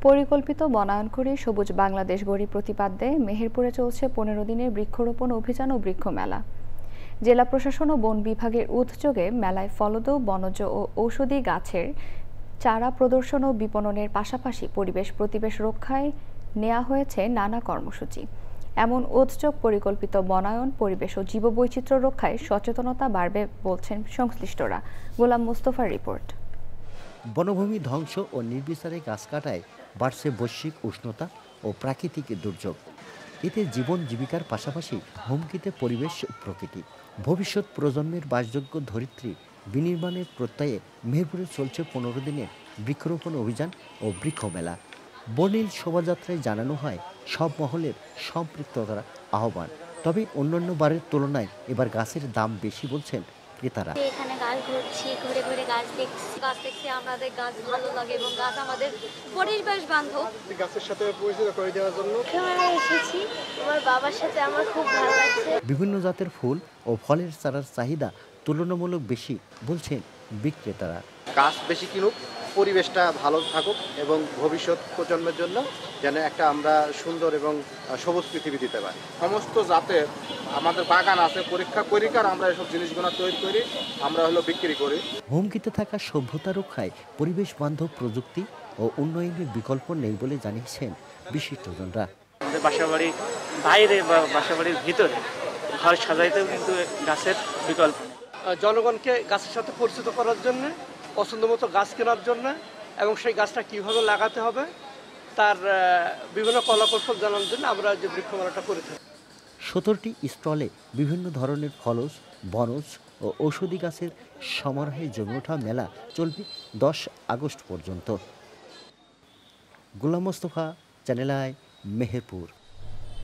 পরিকল্পিত বনায়ন করে সবুজ বাংলাদেশ গড়ি প্রতিপাদ্যে মেহেরপুরে চলছে ১৫ দিনের বৃক্ষরোপণ অভিযান ও বৃক্ষ মেলা। জেলা প্রশাসন ও বন বিভাগের উদ্যোগে মেলায় ফলদ, বনজ ও ঔষধি গাছের চারা প্রদর্শন ও বিপণনের পাশাপাশি পরিবেশ প্রতিবেশ রক্ষায় নেওয়া হয়েছে নানা কর্মসূচি। এমন উদ্যোগ পরিকল্পিত বনায়ন, পরিবেশ ও জীববৈচিত্র্য রক্ষায় সচেতনতা বাড়বে বলছেন সংশ্লিষ্টরা। গোলাম মোস্তফার রিপোর্ট। বনভূমি ধ্বংস ও নির্বিচারে গাছ কাটায় বাড়ছে বৈশ্বিক উষ্ণতা ও প্রাকৃতিক দুর্যোগ। এতে জীবন জীবিকার পাশাপাশি হুমকিতে পরিবেশ প্রকৃতি। ভবিষ্যৎ প্রজন্মের বাসযোগ্য ধরিত্রী বিনির্মাণের প্রত্যয়ে মেহেরপুরে চলছে ১৫ দিনের বৃক্ষরোপণ অভিযান ও বৃক্ষ মেলা। বর্ণিল শোভাযাত্রায় জানানো হয় সব মহলের সম্পৃক্ততার আহ্বান। তবে অন্যান্য বারের তুলনায় এবার গাছের দাম বেশি বলছেন ক্রেতারা। এখানে গাছ ঘুরছি, ঘুরে ঘুরে গাছ দেখছি আমাদের গাছ ভালো লাগে এবং গাছ আমাদের পরিবেশ বান্ধব। গাছের সাথে পরিচিত করে দেওয়ার জন্য এখানে এসেছি, আমার বাবার সাথে আমার খুব ভালো লাগছে। বিভিন্ন জাতের ফুল ও ফলের চারার চাহিদা তুলনামূলক বেশি বলছেন বিক্রেতারা। গাছ বেশি কিনুক, পরিবেশটা ভালো থাকুক এবং ভবিষ্যৎ প্রজন্মের জন্য যেন একটা আমরা সুন্দর এবং সবুজ পৃথিবী দিতে পারি। সমস্ত জাতের আমাদের বাগান আছে, পরীক্ষা করিকার আমরা এসব জিনিসগুলো তৈরি করি, আমরা বিক্রি করি। হুমকিতে থাকা সভ্যতা রক্ষায় পরিবেশ বান্ধব প্রযুক্তি ও উন্নয়নের বিকল্প নেই বলে জানিয়েছেন বিশিষ্টজনরা। আমাদের বাসাবাড়ি বাইরে বা বাসাবাড়ির ভিতরে ঘর সাজাইতেও কিন্তু গাছের বিকল্প নেই। জনগণকে গাছের সাথে পরিচিত করার জন্য, পছন্দ মতো গাছ কেনার জন্য এবং সেই গাছটা কীভাবে লাগাতে হবে তার বিভিন্ন কলাকৌশল জানার জন্য আমরা যে বৃক্ষমেলাটা করে থাকি। 17টি স্টলে বিভিন্ন ধরনের ফলজ, বনজ ও ঔষধি গাছের সমারোহে জমে ওঠা মেলা চলবে 10 আগস্ট পর্যন্ত। Golam Mostafa, channel I, Meherpur.